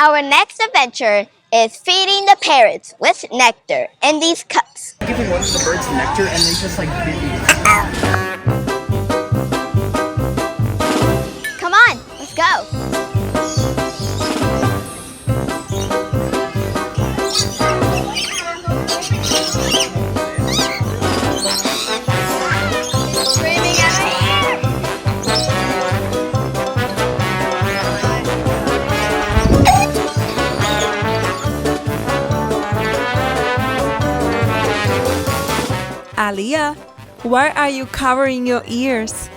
Our next adventure is feeding the parrots with nectar in these cups. Giving one of the birds nectar and they just like bit me. Come on, let's go. Aliyah, why are you covering your ears?